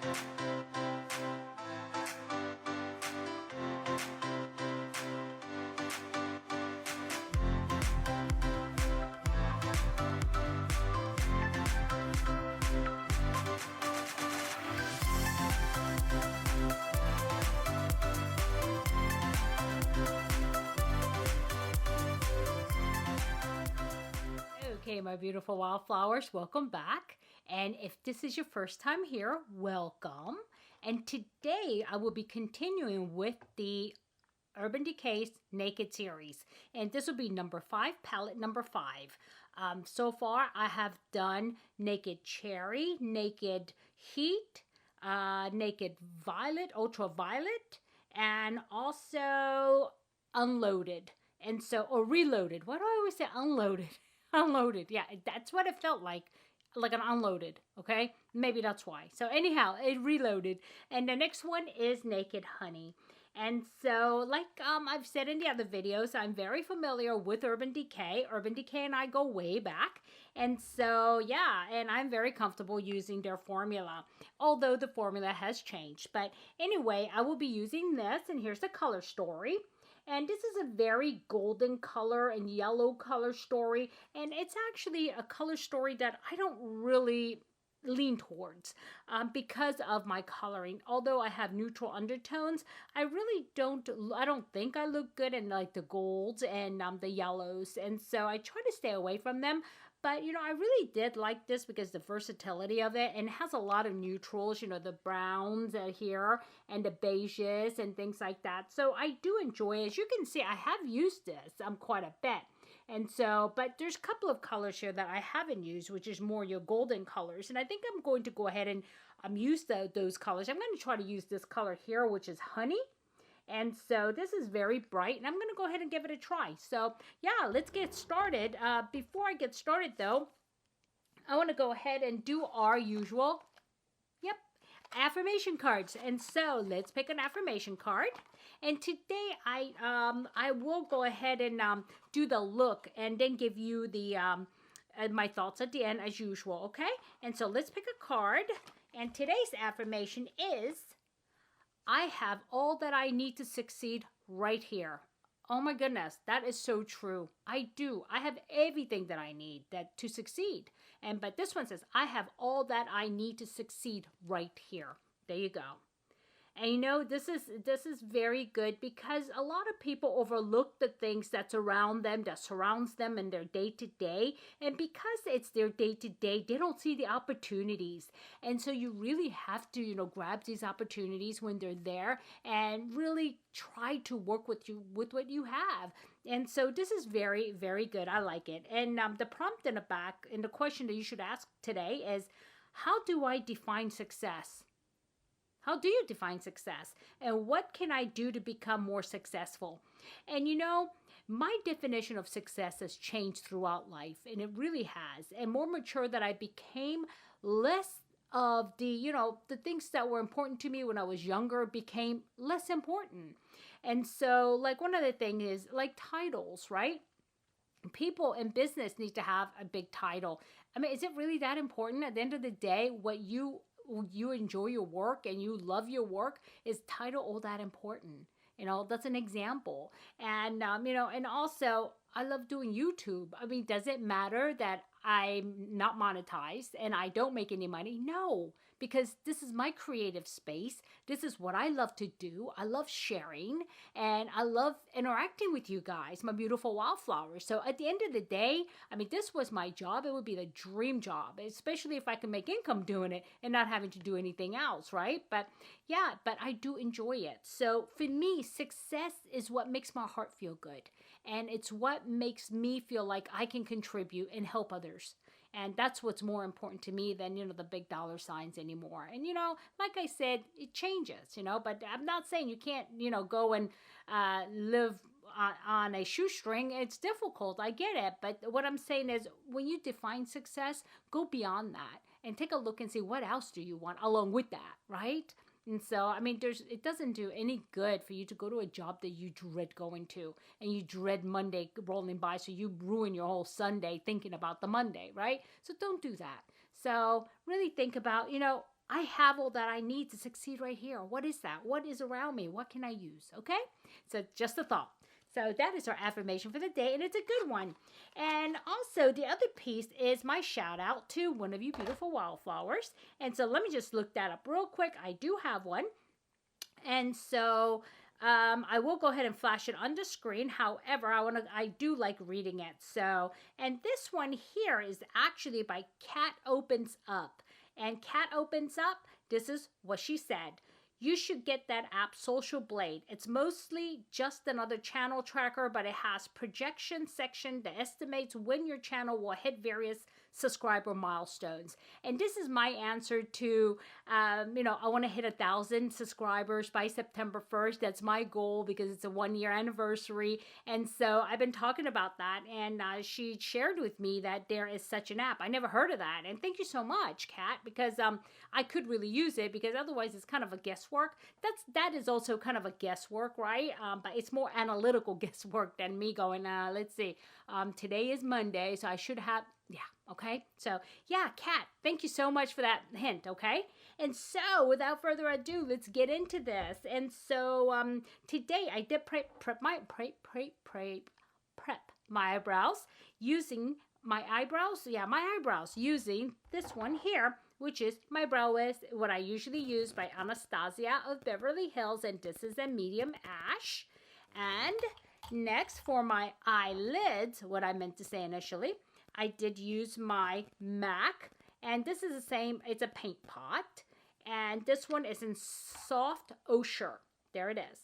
Okay, my beautiful wildflowers, welcome back. And if this is your first time here, welcome. And today I will be continuing with the Urban Decay's Naked series. And this will be number 5, palette number 5. So far I have done Naked Cherry, Naked Heat, Naked Violet, Ultraviolet, and also Unloaded. And so, or Reloaded. Why do I always say Unloaded? Unloaded. Yeah, that's what it felt like an unloaded. Okay, maybe that's why. So anyhow, it reloaded. And the next one is Naked Honey. And so, like I've said in the other videos, I'm very familiar with Urban Decay. Urban Decay and I go way back. And so, yeah, and I'm very comfortable using their formula, although the formula has changed. But anyway, I will be using this, and here's the color story. And this is a very golden color and yellow color story. And it's actually a color story that I don't really lean towards because of my coloring. Although I have neutral undertones, I don't think I look good in like the golds and the yellows. And so I try to stay away from them. But, you know, I really did like this because the versatility of it, and it has a lot of neutrals, you know, the browns here and the beiges and things like that. So I do enjoy it. As you can see, I have used this quite a bit. And so, but there's a couple of colors here that I haven't used, which is more your golden colors. And I think I'm going to go ahead and use those colors. I'm going to try to use this color here, which is Honey. And so this is very bright, and I'm going to go ahead and give it a try. So yeah, let's get started. Before I get started though, I want to go ahead and do our usual, affirmation cards. And so let's pick an affirmation card. And today I will go ahead and do the look and then give you the my thoughts at the end as usual, okay? And so let's pick a card. And today's affirmation is, I have all that I need to succeed right here. Oh my goodness, that is so true. I do. I have everything that I need to succeed. But this one says, I have all that I need to succeed right here. There you go. And you know, this is very good because a lot of people overlook the things that surround them, that surrounds them in their day-to-day. And because it's their day-to-day, they don't see the opportunities. And so you really have to, you know, grab these opportunities when they're there and really try to work with what you have. And so this is very, very good. I like it. And the prompt in the back, and the question that you should ask today is, how do I define success? How do you define success? And what can I do to become more successful? And you know, my definition of success has changed throughout life, and it really has. And more mature that I became, less of the, you know, the things that were important to me when I was younger became less important. And so, like, one of the things is like titles, right? People in business need to have a big title. I mean, is it really that important? At the end of the day, what you enjoy your work and you love your work, is title all that important? You know, that's an example. And, you know, and also I love doing YouTube. I mean, does it matter that I'm not monetized and I don't make any money? No, because this is my creative space. This is what I love to do. I love sharing and I love interacting with you guys, my beautiful wildflowers. So at the end of the day, I mean, this was my job. It would be the dream job, especially if I can make income doing it and not having to do anything else, right? But yeah, but I do enjoy it. So for me, success is what makes my heart feel good. And it's what makes me feel like I can contribute and help others. And that's what's more important to me than, you know, the big dollar signs anymore. And, you know, like I said, it changes, you know, but I'm not saying you can't, you know, go and live on a shoestring. It's difficult. I get it. But what I'm saying is, when you define success, go beyond that and take a look and see what else do you want along with that, right? And so, I mean, it doesn't do any good for you to go to a job that you dread going to, and you dread Monday rolling by, so you ruin your whole Sunday thinking about the Monday, right? So don't do that. So really think about, you know, I have all that I need to succeed right here. What is that? What is around me? What can I use? Okay? So just a thought. So that is our affirmation for the day, and it's a good one. And also, the other piece is my shout out to one of you beautiful wildflowers. And so let me just look that up real quick. I do have one. And so I will go ahead and flash it on the screen. However, I do like reading it. So, and this one here is actually by Cat Opens Up. And Cat Opens Up, this is what she said. You should get that app, Social Blade. It's mostly just another channel tracker, but it has projection section that estimates when your channel will hit various subscriber milestones. And this is my answer to, I want to hit 1,000 subscribers by September 1st. That's my goal because it's a 1-year anniversary. And so I've been talking about that, and she shared with me that there is such an app. I never heard of that. And thank you so much, Kat, because I could really use it, because otherwise it's kind of a guesswork. That is also kind of a guesswork, right? But it's more analytical guesswork than me going, let's see, today is Monday, so I should have, yeah, okay? So, yeah, Kat, thank you so much for that hint, okay? And so, without further ado, let's get into this. And so, today I did prep my eyebrows using my eyebrows using this one here, which is my Brow Wiz, what I usually use by Anastasia of Beverly Hills, and this is a medium ash. And next, for my eyelids, what I meant to say initially, I did use my MAC, and this is the same, it's a paint pot, and this one is in soft ochre. There it is.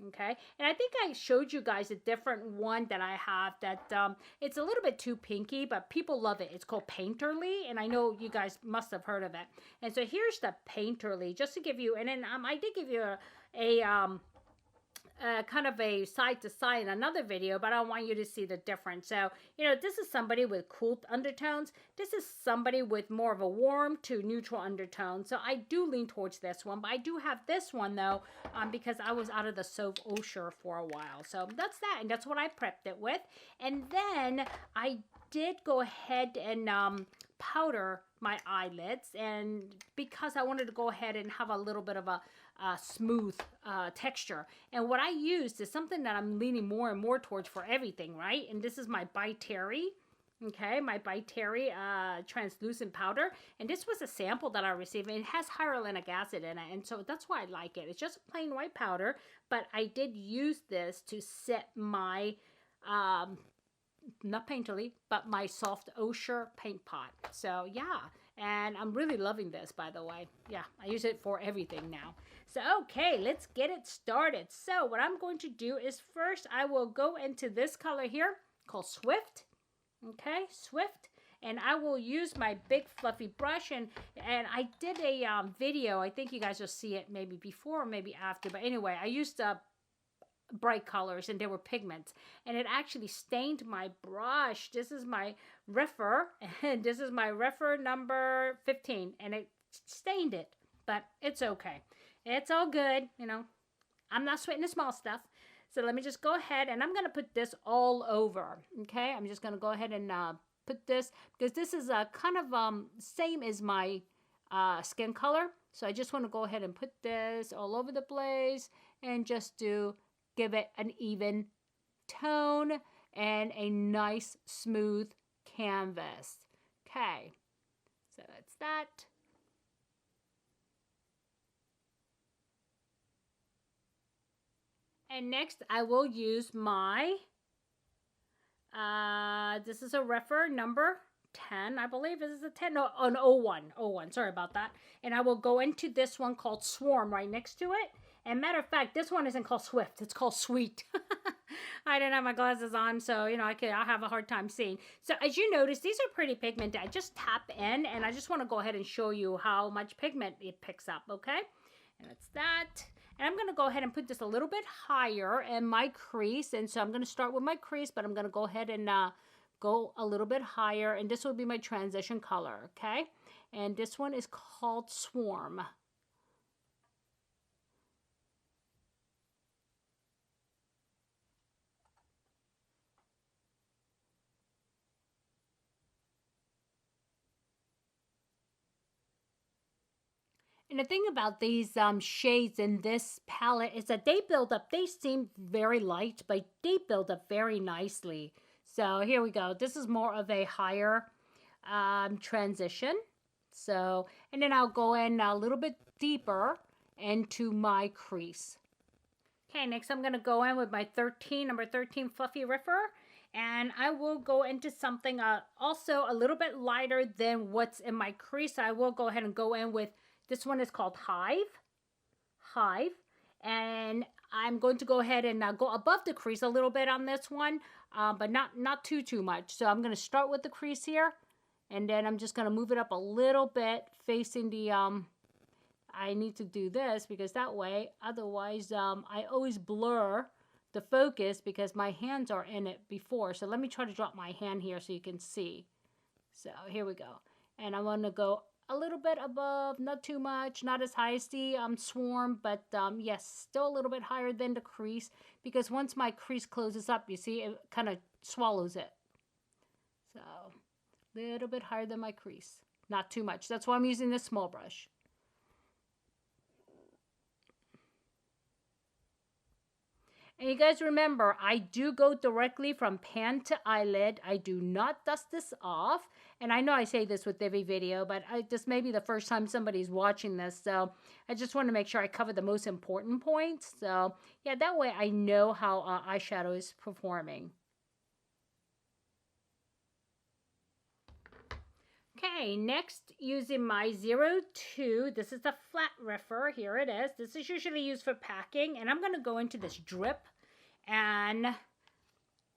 Okay, and I think I showed you guys a different one that I have that it's a little bit too pinky, but people love it. It's called Painterly, and I know you guys must have heard of it. And so here's the Painterly, just to give you, and then I did give you a kind of a side to side in another video, but I want you to see the difference. So, this is somebody with cool undertones. This is somebody with more of a warm to neutral undertone. So I do lean towards this one, but I do have this one though, because I was out of the soap ochre for a while. So that's that, and that's what I prepped it with. And then I did go ahead and powder my eyelids, and because I wanted to go ahead and have a little bit of a smooth texture. And what I used is something that I'm leaning more and more towards for everything, right? And this is my By Terry, okay, my By Terry translucent powder. And this was a sample that I received, and it has hyaluronic acid in it, and so that's why I like it. It's just plain white powder, but I did use this to set my not Painterly, but my soft ochre paint pot. So yeah, and I'm really loving this, by the way. Yeah, I use it for everything now. So okay, let's get it started. So what I'm going to do is first I will go into this color here called Swift. Okay, Swift. And I will use my big fluffy brush, and I did a video. I think you guys will see it maybe before or maybe after, but anyway, I used bright colors, and they were pigments, and it actually stained my brush. This is my Refer, and this is my Refer number 15, and it stained it, but it's okay. It's all good, I'm not sweating the small stuff. So let me just go ahead, and I'm going to put this all over, okay? I'm just going to go ahead and put this, because this is kind of same as my skin color. So I just want to go ahead and put this all over the place, and just give it an even tone and a nice smooth canvas. Okay, so that's that. And next I will use my, this is a Refer number 10, I believe. This is a 10, no, an 01, sorry about that. And I will go into this one called Swarm right next to it. And matter of fact, this one isn't called Swift, it's called Sweet. I didn't have my glasses on, so, I have a hard time seeing. So as you notice, these are pretty pigmented. I just tap in, and I just want to go ahead and show you how much pigment it picks up, okay? And that's that. And I'm going to go ahead and put this a little bit higher in my crease. And so I'm going to start with my crease, but I'm going to go ahead and go a little bit higher. And this will be my transition color, okay? And this one is called Swarm. And the thing about these shades in this palette is that they build up. They seem very light, but they build up very nicely. So here we go. This is more of a higher transition. So, and then I'll go in a little bit deeper into my crease. Okay, next I'm going to go in with my number 13 Fluffy Riffer. And I will go into something also a little bit lighter than what's in my crease. I will go ahead and go in with, this one is called Hive. And I'm going to go ahead and go above the crease a little bit on this one, but not too much. So I'm going to start with the crease here. And then I'm just going to move it up a little bit facing the, I need to do this because that way, otherwise I always blur the focus because my hands are in it before. So let me try to drop my hand here so you can see. So here we go. And I want to go a little bit above, not too much, not as high as the Swarm, but yes, still a little bit higher than the crease because once my crease closes up, you see, it kind of swallows it. So a little bit higher than my crease, not too much. That's why I'm using this small brush. And you guys remember, I do go directly from pan to eyelid. I do not dust this off. And I know I say this with every video, but this may be the first time somebody's watching this. So I just want to make sure I cover the most important points. So yeah, that way I know how eyeshadow is performing. Okay, next using my 02, this is the flat riffer, here it is. This is usually used for packing, and I'm going to go into this drip, and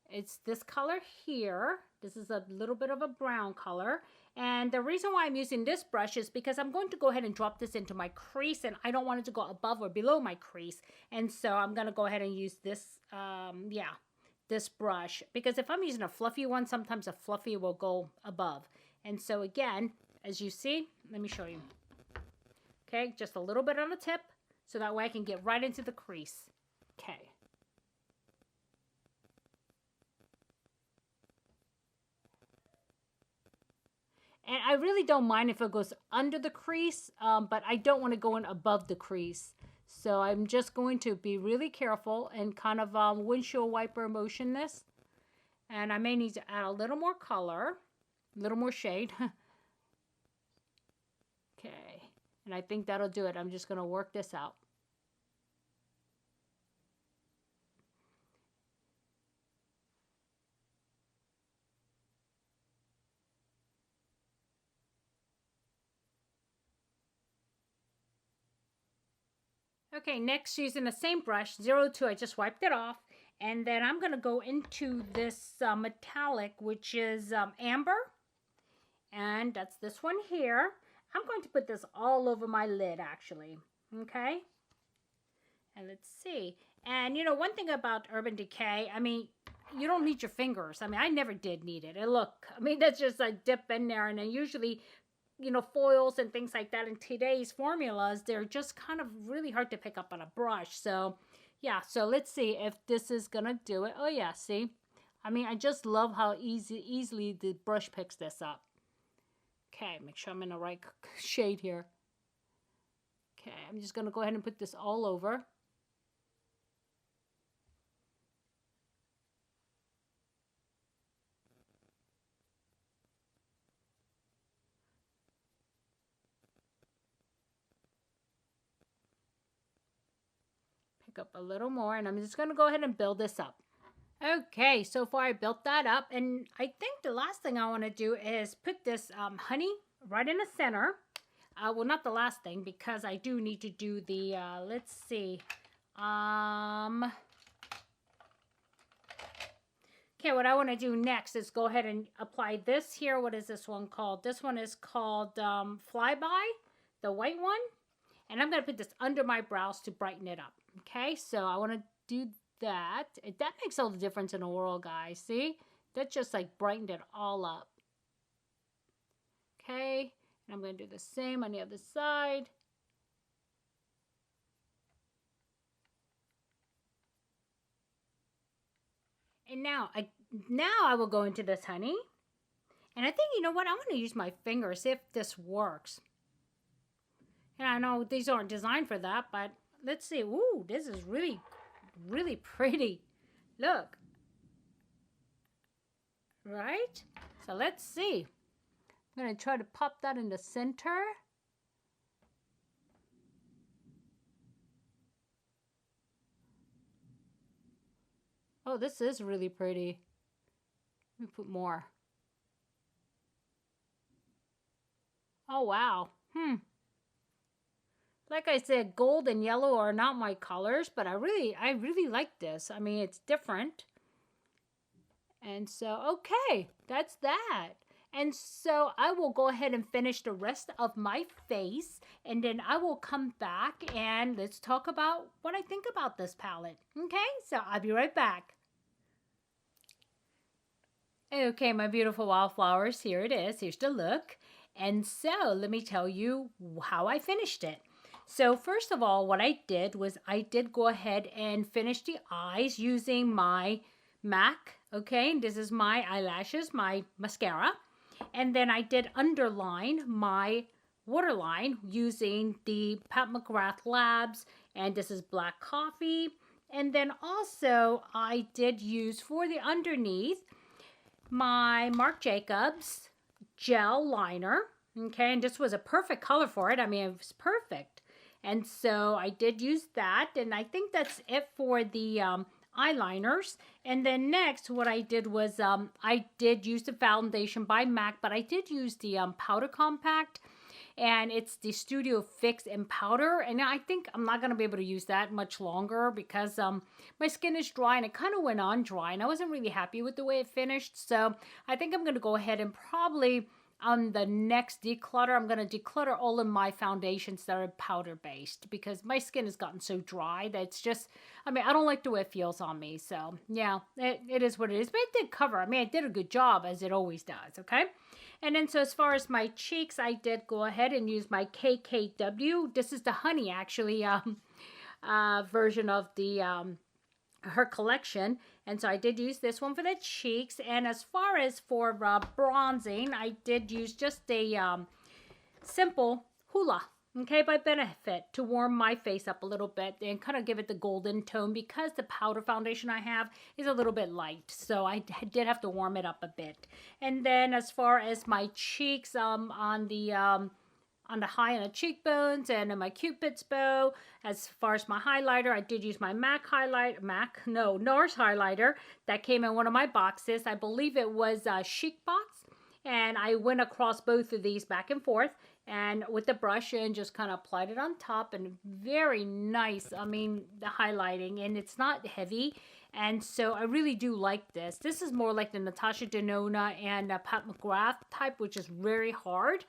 it's this color here. This is a little bit of a brown color, and the reason why I'm using this brush is because I'm going to go ahead and drop this into my crease, and I don't want it to go above or below my crease, and so I'm going to go ahead and use this, this brush, because if I'm using a fluffy one, sometimes a fluffy will go above. And so again, as you see, let me show you. Okay, just a little bit on the tip, so that way I can get right into the crease. Okay. And I really don't mind if it goes under the crease, but I don't want to go in above the crease. So I'm just going to be really careful and kind of windshield wiper motion this. And I may need to add a little more color. A little more shade. Okay, and I think that'll do it. I'm just going to work this out. Okay, next using the same brush, 02, I just wiped it off. And then I'm going to go into this metallic, which is amber. And that's this one here. I'm going to put this all over my lid, actually. Okay? And let's see. And, you know, one thing about Urban Decay, I mean, you don't need your fingers. I mean, I never did need it. And look, I mean, that's just a dip in there. And then usually, you know, foils and things like that in today's formulas, they're just kind of really hard to pick up on a brush. So, yeah. So let's see if this is going to do it. Oh, yeah. See? I mean, I just love how easily the brush picks this up. Okay, make sure I'm in the right shade here. Okay, I'm just going to go ahead and put this all over. Pick up a little more, and I'm just going to go ahead and build this up. Okay, so far I built that up, and I think the last thing I want to do is put this honey right in the center. Well, not the last thing, because I do need to do the, let's see. Okay, what I want to do next is go ahead and apply this here. What is this one called? This one is called Flyby, the white one. And I'm going to put this under my brows to brighten it up. Okay, so I want to do that. That makes all the difference in the world, guys. See? That just like brightened it all up. Okay, and I'm going to do the same on the other side. And now I will go into this honey. And I think, you know what? I'm going to use my finger, see if this works. And I know these aren't designed for that, but let's see. Ooh, this is really, really pretty. Look. Right? So let's see. I'm going to try to pop that in the center. Oh, this is really pretty. Let me put more. Oh, wow. Like I said, gold and yellow are not my colors, but I really like this. I mean, it's different. And so, okay, that's that. And so I will go ahead and finish the rest of my face, and then I will come back and let's talk about what I think about this palette. Okay, so I'll be right back. Okay, my beautiful wildflowers, here it is. Here's the look. And so let me tell you how I finished it. So first of all, what I did was I did go ahead and finish the eyes using my MAC. Okay, this is my eyelashes, my mascara. And then I did underline my waterline using the McGrath Labs. And this is Black Coffee. And then also I did use for the underneath my Marc Jacobs gel liner. Okay, and this was a perfect color for it. I mean, it was perfect. And so I did use that, and I think that's it for the eyeliners. And then next, what I did was I did use the foundation by MAC, but I did use the powder compact, and it's the Studio Fix in powder. And I think I'm not going to be able to use that much longer because my skin is dry, and it kind of went on dry, and I wasn't really happy with the way it finished. So I think I'm going to go ahead and probably on the next declutter, I'm going to declutter all of my foundations that are powder based because my skin has gotten so dry that it's just, I mean, I don't like the way it feels on me. So yeah, it is what it is, but it did cover. I mean, I did a good job as it always does. Okay. And then so as far as my cheeks, I did go ahead and use my KKW. This is the honey actually version of the her collection, and so I did use this one for the cheeks. And as far as for bronzing, I did use just a simple Hoola, okay, by Benefit, to warm my face up a little bit and kind of give it the golden tone because the powder foundation I have is a little bit light, so I did have to warm it up a bit. And then as far as my cheeks, on the high and the cheekbones and in my Cupid's bow. As far as my highlighter, I did use my Nars highlighter that came in one of my boxes. I believe it was a Chic box, and I went across both of these back and forth and with the brush and just kind of applied it on top, and very nice. I mean, the highlighting, and it's not heavy. And so I really do like this. This is more like the Natasha Denona and Pat McGrath type, which is very hard.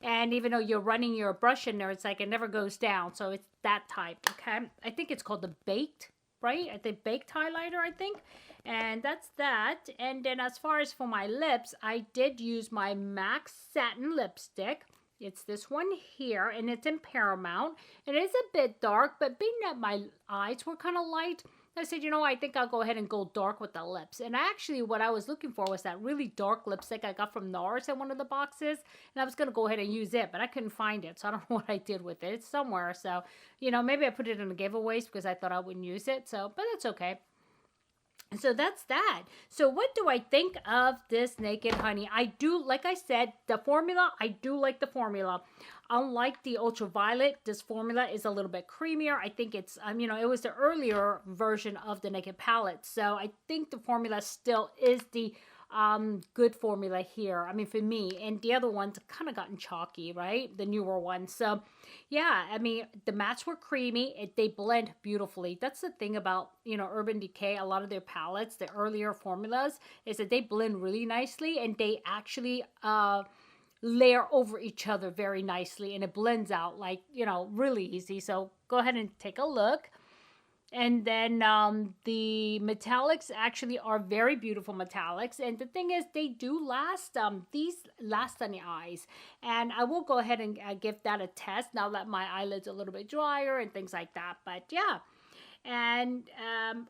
And even though you're running your brush in there, it's like it never goes down. So it's that type, okay? I think it's called the Baked, right? The Baked highlighter, I think. And that's that. And then as far as for my lips, I did use my MAC Satin Lipstick. It's this one here, and it's in Paramount. It is a bit dark, but being that my eyes were kind of light, I said, you know, I think I'll go ahead and go dark with the lips. And actually what I was looking for was that really dark lipstick I got from Nars in one of the boxes. And I was going to go ahead and use it, but I couldn't find it. So I don't know what I did with it. It's somewhere. So, you know, maybe I put it in the giveaways because I thought I wouldn't use it. So, but that's okay. So that's that. So what do I think of this Naked Honey? I do, like I said, the formula, I do like the formula. Unlike the Ultraviolet, this formula is a little bit creamier. I think it's, you know, it was the earlier version of the Naked palette. So I think the formula still is the good formula here. I mean, for me, and the other ones kind of gotten chalky, right? The newer ones. So yeah, I mean, the mattes were creamy. They blend beautifully. That's the thing about, you know, Urban Decay. A lot of their palettes, the earlier formulas, is that they blend really nicely, and they actually layer over each other very nicely, and it blends out like, you know, really easy. So go ahead and take a look. And then the metallics actually are very beautiful metallics. And the thing is, they do last. These last on the eyes. And I will go ahead and give that a test now that my eyelids are a little bit drier and things like that. But yeah. And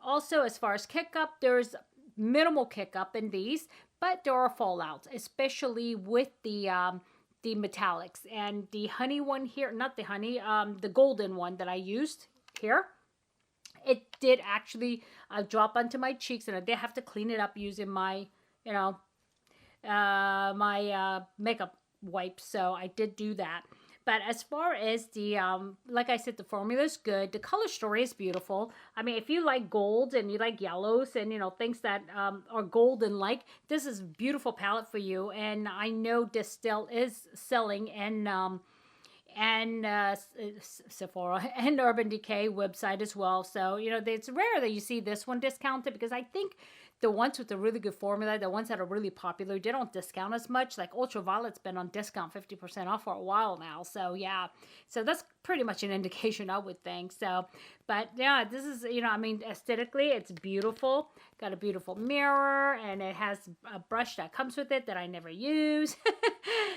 also, as far as kick up, there's minimal kick up in these. But there are fallouts, especially with the the metallics. And the honey one here, not the honey, the golden one that I used here, it did actually drop onto my cheeks, and I did have to clean it up using my, you know, my makeup wipes. So I did do that. But as far as the, like I said, the formula is good. The color story is beautiful. I mean, if you like golds and you like yellows and, you know, things that are golden-like, this is a beautiful palette for you. And I know this still is selling in Sephora and Urban Decay website as well. So, you know, it's rare that you see this one discounted, because I think the ones with the really good formula, the ones that are really popular, they don't discount as much. Like Ultraviolet's been on discount 50% off for a while now. So yeah, so that's pretty much an indication, I would think. So, but yeah, this is, you know, I mean, aesthetically, it's beautiful. Got a beautiful mirror, and it has a brush that comes with it that I never use.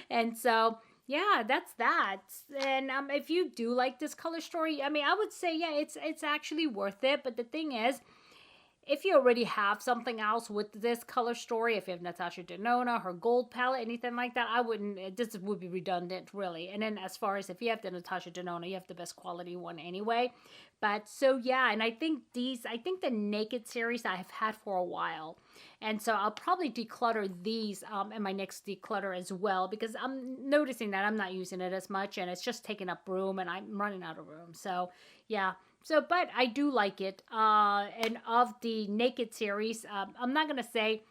And so, yeah, that's that. And if you do like this color story, I mean, I would say, yeah, it's actually worth it. But the thing is, if you already have something else with this color story, if you have Natasha Denona, her gold palette, anything like that, I wouldn't, this would be redundant, really. And then as far as if you have the Natasha Denona, you have the best quality one anyway. But so yeah, and I think the Naked series I have had for a while. And so I'll probably declutter these in my next declutter as well, because I'm noticing that I'm not using it as much, and it's just taking up room, and I'm running out of room. So yeah. So, but I do like it. And of the Naked series, I'm not going to say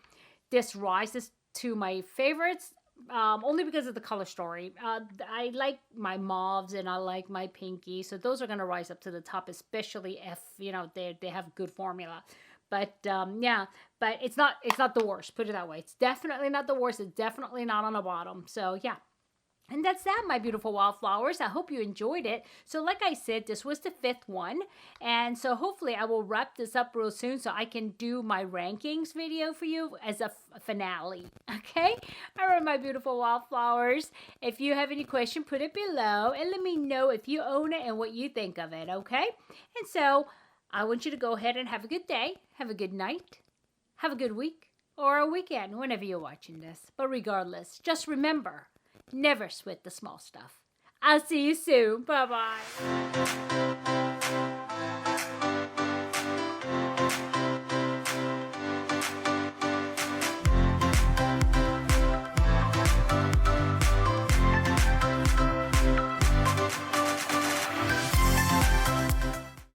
this rises to my favorites, only because of the color story. I like my mauves and I like my pinky. So those are going to rise up to the top, especially if, you know, they have good formula. But yeah, but it's not the worst, put it that way. It's definitely not the worst. It's definitely not on the bottom. So yeah. And that's that, my beautiful wildflowers. I hope you enjoyed it. So like I said, this was the 5th one. And so hopefully I will wrap this up real soon so I can do my rankings video for you as a finale. Okay? All right, my beautiful wildflowers. If you have any question, put it below and let me know if you own it and what you think of it. Okay? And so I want you to go ahead and have a good day. Have a good night. Have a good week or a weekend whenever you're watching this. But regardless, just remember, never sweat the small stuff. I'll see you soon. Bye-bye.